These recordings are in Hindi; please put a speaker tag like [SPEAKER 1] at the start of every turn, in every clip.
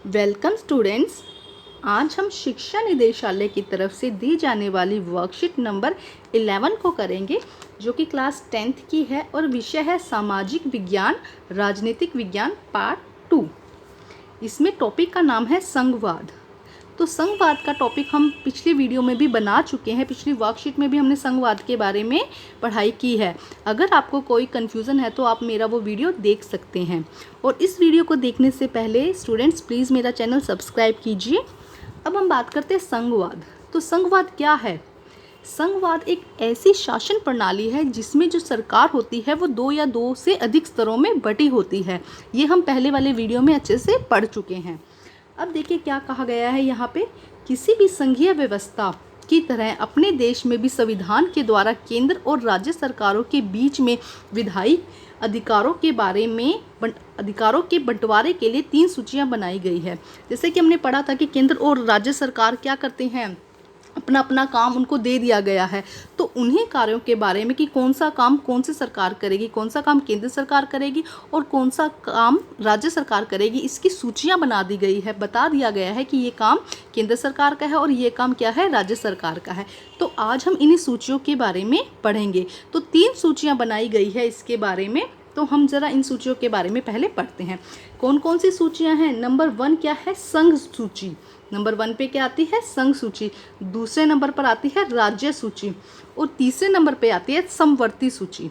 [SPEAKER 1] Welcome students. आज हम शिक्षा निदेशालय की तरफ से दी जाने वाली वर्कशीट नंबर 11 को करेंगे, जो कि क्लास 10th की है और विषय है सामाजिक विज्ञान राजनीतिक विज्ञान पार्ट 2। इसमें टॉपिक का नाम है संघवाद। तो संघवाद का टॉपिक हम पिछली वीडियो में भी बना चुके हैं, पिछली वर्कशीट में भी हमने संघवाद के बारे में पढ़ाई की है। अगर आपको कोई कन्फ्यूज़न है तो आप मेरा वो वीडियो देख सकते हैं। और इस वीडियो को देखने से पहले स्टूडेंट्स प्लीज़ मेरा चैनल सब्सक्राइब कीजिए। अब हम बात करते हैं संघवाद। तो संघवाद क्या है? संघवाद एक ऐसी शासन प्रणाली है जिसमें जो सरकार होती है वो 2 या 2 से अधिक स्तरों में बटी होती है। ये हम पहले वाले वीडियो में अच्छे से पढ़ चुके हैं। अब देखिए क्या कहा गया है यहाँ पे, किसी भी संघीय व्यवस्था की तरह अपने देश में भी संविधान के द्वारा केंद्र और राज्य सरकारों के बीच में विधायी अधिकारों के बंटवारे के लिए 3 सूचियां बनाई गई है। जैसे कि हमने पढ़ा था कि केंद्र और राज्य सरकार क्या करते हैं, अपना अपना काम उनको दे दिया गया है। तो उन्हीं कार्यों के बारे में कि कौन सा काम कौन सी सरकार करेगी, कौन सा काम केंद्र सरकार करेगी और कौन सा काम राज्य सरकार करेगी, इसकी सूचियां बना दी गई है। बता दिया गया है कि ये काम केंद्र सरकार का है और ये काम क्या है, राज्य सरकार का है। तो आज हम इन्हीं सूचियों के बारे में पढ़ेंगे। तो 3 सूचियाँ बनाई गई है इसके बारे में। तो हम जरा इन सूचियों के बारे में पहले पढ़ते हैं। कौन कौन सी सूचियां हैं? नंबर 1 क्या है? संघ सूची। नंबर 1 पे क्या आती है? संघ सूची। दूसरे नंबर पर आती है राज्य सूची और तीसरे नंबर पे आती है समवर्ती सूची।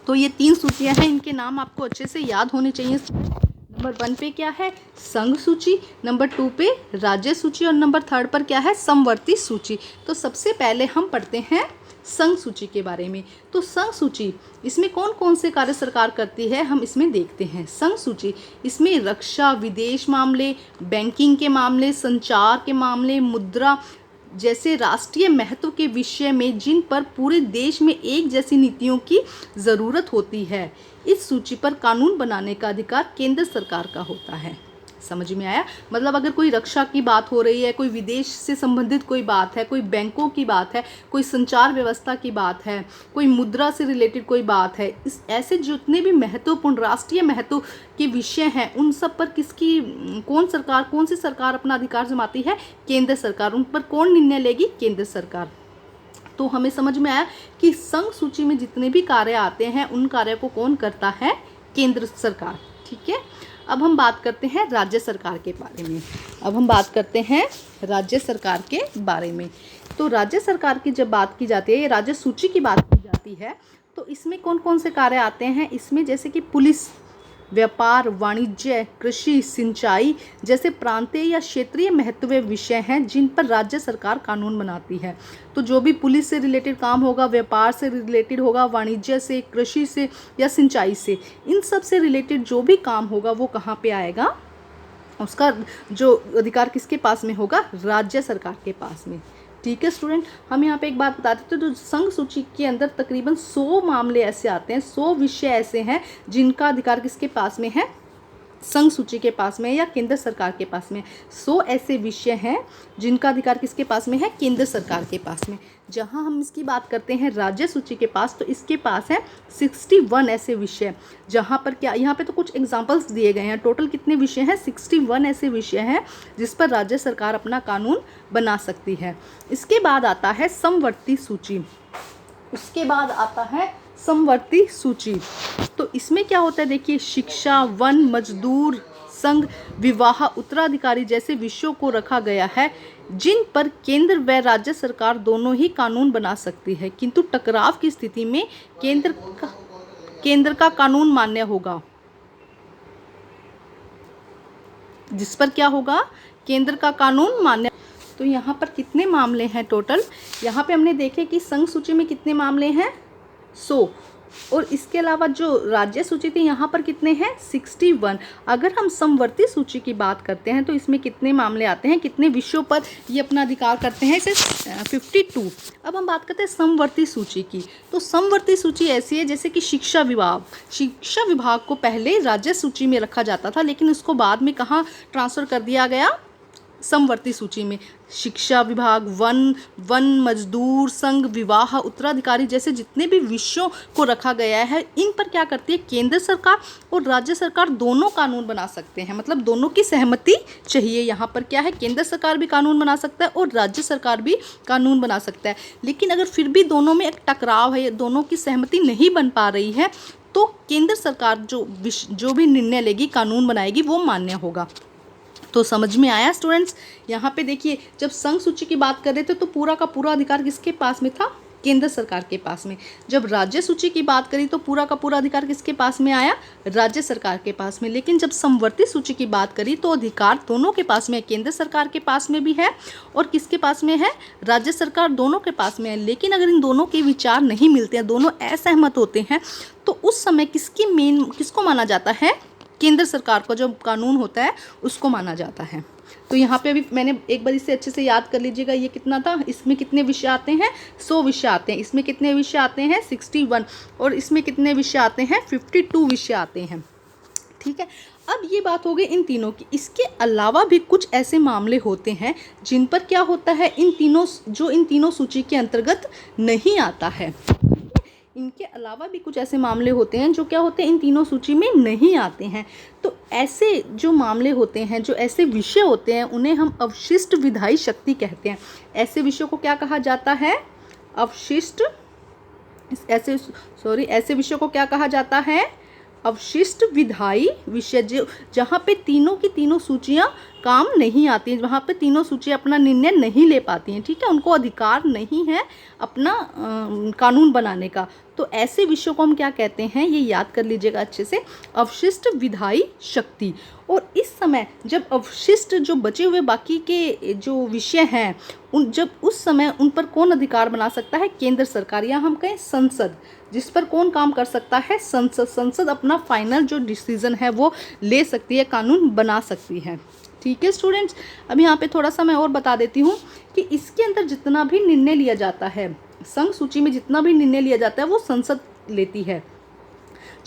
[SPEAKER 1] तो ये 3 सूचियां हैं, इनके नाम आपको अच्छे से याद होने चाहिए। नंबर 1 पे क्या है? संघ सूची, नंबर 2 पे राज्य सूची और नंबर 3 पर क्या है? समवर्ती सूची। तो सबसे पहले हम पढ़ते हैं संघ सूची के बारे में। तो संघ सूची, इसमें कौन कौन से कार्य सरकार करती है हम इसमें देखते हैं। संघ सूची इसमें रक्षा, विदेश मामले, बैंकिंग के मामले, संचार के मामले, मुद्रा जैसे राष्ट्रीय महत्व के विषय में जिन पर पूरे देश में एक जैसी नीतियों की ज़रूरत होती है, इस सूची पर कानून बनाने का अधिकार केंद्र सरकार का होता है। समझ में आया? मतलब अगर कोई रक्षा की बात हो रही है, कोई विदेश से संबंधित कोई बात है, कोई बैंकों की बात है, कोई संचार व्यवस्था की बात है, कोई मुद्रा से रिलेटेड कोई बात है, इस ऐसे जितने भी महत्वपूर्ण राष्ट्रीय महत्व के विषय हैं, उन सब पर कौन सी सरकार अपना अधिकार जमाती है? केंद्र सरकार। उन पर कौन निर्णय लेगी? केंद्र सरकार। तो हमें समझ में आया कि संघ सूची में जितने भी कार्य आते हैं उन कार्य को कौन करता है? केंद्र सरकार। ठीक है। अब हम बात करते हैं राज्य सरकार के बारे में। तो राज्य सरकार की जब बात की जाती है, राज्य सूची की बात की जाती है, तो इसमें कौन कौन से कार्य आते हैं? इसमें जैसे कि पुलिस, व्यापार, वाणिज्य, कृषि, सिंचाई जैसे प्रांतीय या क्षेत्रीय महत्व विषय हैं जिन पर राज्य सरकार कानून बनाती है। तो जो भी पुलिस से रिलेटेड काम होगा, व्यापार से रिलेटेड होगा, वाणिज्य से, कृषि से या सिंचाई से, इन सब से रिलेटेड जो भी काम होगा वो कहाँ पे आएगा? उसका जो अधिकार किसके पास में होगा? राज्य सरकार के पास में। ठीक है स्टूडेंट, हम यहाँ पे एक बात बताते थे, तो संघ सूची के अंदर तकरीबन 100 मामले ऐसे आते हैं, 100 विषय ऐसे हैं जिनका अधिकार किसके पास में है? संघ सूची के पास में या केंद्र सरकार के पास में। 100 ऐसे विषय हैं जिनका अधिकार किसके पास में है? केंद्र सरकार के पास में। जहां हम इसकी बात करते हैं राज्य सूची के पास, तो इसके पास है 61 ऐसे विषय, जहां पर क्या, यहाँ पे तो कुछ एग्जांपल्स दिए गए हैं। टोटल कितने विषय हैं? 61 ऐसे विषय हैं जिस पर राज्य सरकार अपना कानून बना सकती है। इसके बाद आता है समवर्ती सूची। तो इसमें क्या होता है? देखिए, शिक्षा, वन, मजदूर संघ, विवाह, उत्तराधिकारी जैसे विषयों को रखा गया है जिन पर केंद्र व राज्य सरकार दोनों ही कानून बना सकती है, किंतु टकराव की स्थिति में केंद्र का कानून मान्य होगा। जिस पर क्या होगा? केंद्र का कानून मान्य। तो यहाँ पर कितने मामले हैं टोटल? यहाँ पे हमने देखे कि संघ सूची में कितने मामले हैं? 100। और इसके अलावा जो राज्य सूची थी यहाँ पर कितने हैं? 61। अगर हम समवर्ती सूची की बात करते हैं तो इसमें कितने मामले आते हैं, कितने विषयों पर ये अपना अधिकार करते हैं? इसे 52। अब हम बात करते हैं समवर्ती सूची की। तो समवर्ती सूची ऐसी है जैसे कि शिक्षा विभाग को पहले राज्य सूची में रखा जाता था, लेकिन उसको बाद में कहाँ ट्रांसफ़र कर दिया गया? समवर्ती सूची में शिक्षा विभाग, वन मजदूर संघ, विवाह, उत्तराधिकारी जैसे जितने भी विषयों को रखा गया है, इन पर क्या करती है केंद्र सरकार और राज्य सरकार दोनों कानून बना सकते हैं। मतलब दोनों की सहमति चाहिए। यहाँ पर क्या है, केंद्र सरकार भी कानून बना सकता है और राज्य सरकार भी कानून बना सकता है। लेकिन अगर फिर भी दोनों में एक टकराव है, दोनों की सहमति नहीं बन पा रही है, तो केंद्र सरकार जो भी निर्णय लेगी, कानून बनाएगी, वो मान्य होगा। तो समझ में आया स्टूडेंट्स। यहाँ पे देखिए, जब संघ सूची की बात कर रहे थे तो पूरा का पूरा अधिकार किसके पास में था, केंद्र सरकार के पास में। जब राज्य सूची की बात करी तो पूरा का पूरा अधिकार किसके पास में आया, राज्य सरकार के पास में। लेकिन जब समवर्ती सूची की बात करी तो अधिकार दोनों के पास में है, केंद्र सरकार के पास में भी है और किसके पास में है, राज्य सरकार, दोनों के पास में है। लेकिन अगर इन दोनों के विचार नहीं मिलते हैं, दोनों असहमत होते हैं, तो उस समय किसको माना जाता है, केंद्र सरकार को जो कानून होता है उसको माना जाता है। तो यहाँ पे अभी मैंने एक बार इसे अच्छे से याद कर लीजिएगा, ये कितना था, इसमें कितने विषय आते हैं, 100 विषय आते हैं। इसमें कितने विषय आते हैं, 61। और इसमें कितने विषय आते हैं, 52 विषय आते हैं। ठीक है, अब ये बात हो गई इन तीनों की। इसके अलावा भी कुछ ऐसे मामले होते हैं जिन पर क्या होता है, इन तीनों सूची के अंतर्गत नहीं आता है। इनके अलावा भी कुछ ऐसे मामले होते हैं जो क्या होते हैं, इन तीनों सूची में नहीं आते हैं। तो ऐसे जो मामले होते हैं, जो ऐसे विषय होते हैं, उन्हें हम अवशिष्ट विधायी शक्ति कहते हैं। ऐसे विषयों को क्या कहा जाता है, ऐसे विषयों को क्या कहा जाता है, अवशिष्ट विधायी विषय। जहाँ पे तीनों की तीनों सूचियाँ काम नहीं आती हैं, वहाँ पे तीनों सूचियाँ अपना निर्णय नहीं ले पाती हैं। ठीक है, उनको अधिकार नहीं है अपना कानून बनाने का। तो ऐसे विषयों को हम क्या कहते हैं, ये याद कर लीजिएगा अच्छे से, अवशिष्ट विधायी शक्ति। और इस समय जब अवशिष्ट जो बचे हुए बाकी के जो विषय हैं, जब उस समय उन पर कौन अधिकार बना सकता है, केंद्र सरकार, या हम कहें संसद। जिस पर कौन काम कर सकता है, संसद। संसद अपना फाइनल जो डिसीजन है वो ले सकती है, कानून बना सकती है। ठीक है स्टूडेंट्स, अब यहाँ पे थोड़ा सा मैं और बता देती हूँ कि इसके अंदर जितना भी निर्णय लिया जाता है, संघ सूची में जितना भी निर्णय लिया जाता है वो संसद लेती है,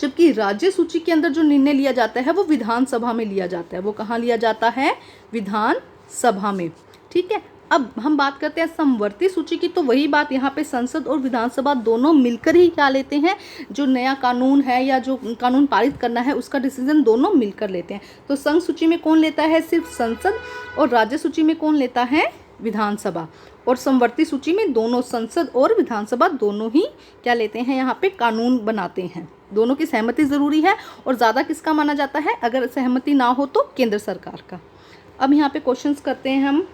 [SPEAKER 1] जबकि राज्य सूची के अंदर जो निर्णय लिया जाता है वो विधानसभा में लिया जाता है। वो कहाँ लिया जाता है, विधानसभा में। ठीक है, अब हम बात करते हैं समवर्ती सूची की। तो वही बात, यहाँ पे संसद और विधानसभा दोनों मिलकर ही क्या लेते हैं, जो नया कानून है या जो कानून पारित करना है उसका डिसीजन दोनों मिलकर लेते हैं। तो संघ सूची में कौन लेता है, सिर्फ संसद, और राज्य सूची में कौन लेता है, विधानसभा। और समवर्ती सूची में दोनों संसद और विधानसभा दोनों ही क्या लेते हैं, यहाँ पे कानून बनाते हैं। दोनों की सहमति ज़रूरी है। और ज़्यादा किसका माना जाता है, अगर सहमति ना हो तो केंद्र सरकार का। अब यहाँ पे क्वेश्चंस करते हैं हम।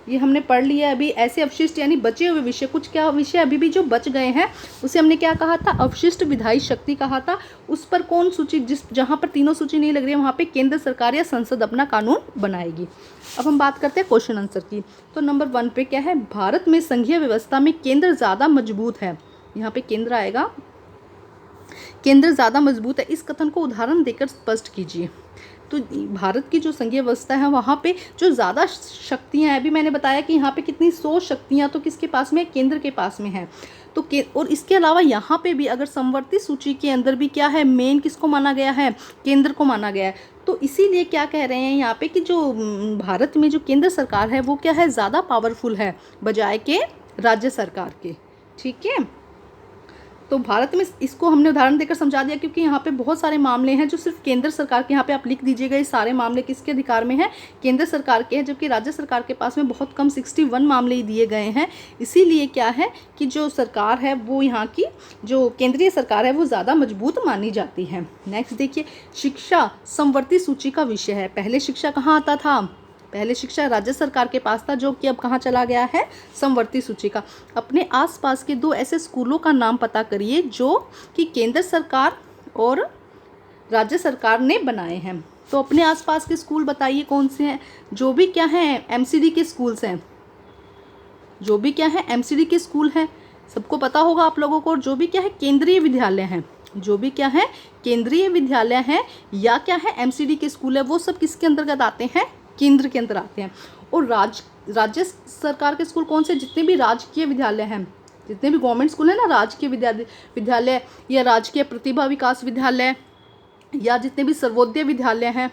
[SPEAKER 1] ये हमने पढ़ लिया अभी, ऐसे अवशिष्ट यानी बचे हुए विषय, कुछ क्या विषय अभी भी जो बच गए हैं उसे हमने क्या कहा था, अवशिष्ट विधायी शक्ति कहा था। उस पर कौन सूची, जहाँ पर तीनों सूची नहीं लग रही है वहाँ पे केंद्र सरकार या संसद अपना कानून बनाएगी। अब हम बात करते हैं क्वेश्चन आंसर की। तो नंबर 1 पे क्या है, भारत में संघीय व्यवस्था में केंद्र ज़्यादा मजबूत है। यहाँ पे केंद्र आएगा, केंद्र ज़्यादा मजबूत है। इस कथन को उदाहरण देकर स्पष्ट कीजिए। तो भारत की जो संघीय व्यवस्था है वहाँ पे जो ज़्यादा शक्तियाँ हैं, अभी मैंने बताया कि यहाँ पे कितनी 100 शक्तियाँ तो किसके पास में है, केंद्र के पास में है। तो और इसके अलावा यहाँ पे भी अगर समवर्ती सूची के अंदर भी क्या है, मेन किसको माना गया है, केंद्र को माना गया है। तो इसीलिए क्या कह रहे हैं यहाँ पे कि जो भारत में जो केंद्र सरकार है वो क्या है, ज़्यादा पावरफुल है बजाय के राज्य सरकार के। ठीक है, तो भारत में इसको हमने उदाहरण देकर समझा दिया, क्योंकि यहाँ पे बहुत सारे मामले हैं जो सिर्फ केंद्र सरकार के, यहाँ पे आप लिख दीजिएगा ये सारे मामले किसके अधिकार में हैं, केंद्र सरकार के हैं, जबकि राज्य सरकार के पास में बहुत कम 61 मामले ही दिए गए हैं। इसीलिए क्या है कि जो सरकार है वो, यहाँ की जो केंद्रीय सरकार है वो ज़्यादा मजबूत मानी जाती है। नेक्स्ट देखिए, शिक्षा समवर्ती सूची का विषय है। पहले शिक्षा कहाँ आता था, पहले शिक्षा राज्य सरकार के पास था, जो कि अब कहाँ चला गया है, समवर्ती सूची का। अपने आसपास के 2 ऐसे स्कूलों का नाम पता करिए जो कि केंद्र सरकार और राज्य सरकार ने बनाए हैं। तो अपने आसपास के स्कूल बताइए कौन से हैं, जो भी क्या हैं, एमसीडी के स्कूल्स हैं, जो भी क्या है, एमसीडी के स्कूल हैं, सबको पता होगा आप लोगों को। जो भी क्या है, केंद्रीय विद्यालय हैं, जो भी क्या है, केंद्रीय विद्यालय हैं या क्या है, एमसीडी के स्कूल है, वो सब किसके अंतर्गत आते हैं, केंद्र के अंदर आते हैं। और राज्य सरकार के स्कूल कौन से, जितने भी राजकीय विद्यालय हैं, जितने भी गवर्नमेंट स्कूल है ना, राजकीय विद्यालय या राजकीय प्रतिभा विकास विद्यालय या जितने भी सर्वोदय विद्यालय हैं,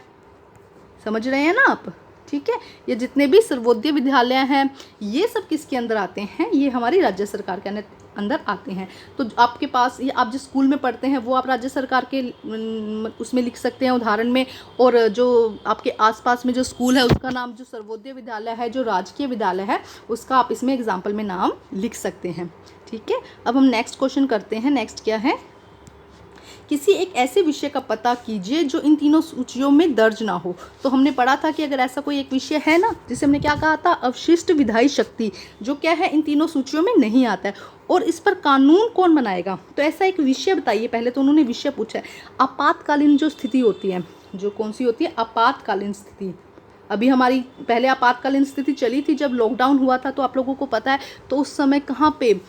[SPEAKER 1] समझ रहे हैं ना आप, ठीक है। ये जितने भी सर्वोदय विद्यालय हैं ये सब किसके अंदर आते हैं, ये हमारी राज्य सरकार के अंदर आते हैं। तो आपके पास ये आप जिस स्कूल में पढ़ते हैं वो आप राज्य सरकार के उसमें लिख सकते हैं उदाहरण में, और जो आपके आसपास में जो स्कूल है उसका नाम जो सर्वोदय विद्यालय है, जो राजकीय विद्यालय है, उसका आप इसमें एग्जाम्पल में नाम लिख सकते हैं। ठीक है। अब हम नेक्स्ट क्वेश्चन करते हैं। नेक्स्ट क्या है, किसी एक ऐसे विषय का पता कीजिए जो इन तीनों सूचियों में दर्ज ना हो। तो हमने पढ़ा था कि अगर ऐसा कोई एक विषय है ना, जिसे हमने क्या कहा था, अवशिष्ट विधायी शक्ति, जो क्या है इन तीनों सूचियों में नहीं आता है, और इस पर कानून कौन बनाएगा। तो ऐसा एक विषय बताइए। पहले तो उन्होंने विषय पूछा है, आपातकालीन जो स्थिति होती है, जो कौन सी होती है, आपातकालीन स्थिति। अभी हमारी पहले आपातकालीन स्थिति चली थी जब लॉकडाउन हुआ था, तो आप लोगों को पता है, तो उस समय कहाँ पे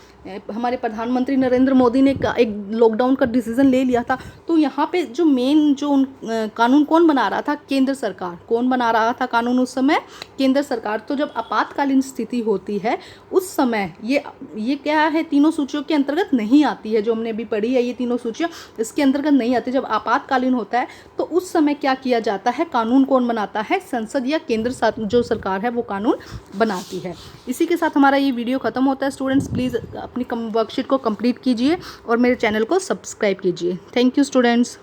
[SPEAKER 1] हमारे प्रधानमंत्री नरेंद्र मोदी ने एक लॉकडाउन का डिसीजन ले लिया था। तो यहाँ पे जो मेन जो कानून कौन बना रहा था, केंद्र सरकार। कौन बना रहा था कानून उस समय, केंद्र सरकार। तो जब आपातकालीन स्थिति होती है उस समय ये क्या है, तीनों सूचियों के अंतर्गत नहीं आती है। जो हमने अभी पढ़ी है ये तीनों सूचियाँ इसके अंतर्गत नहीं आती। जब आपातकालीन होता है तो उस समय क्या किया जाता है, कानून कौन बनाता है, संसद या केंद्र जो सरकार है वो कानून बनाती है। इसी के साथ हमारा ये वीडियो खत्म होता है। स्टूडेंट्स प्लीज़ अपनी वर्कशीट को कंप्लीट कीजिए और मेरे चैनल को सब्सक्राइब कीजिए। Thank you students.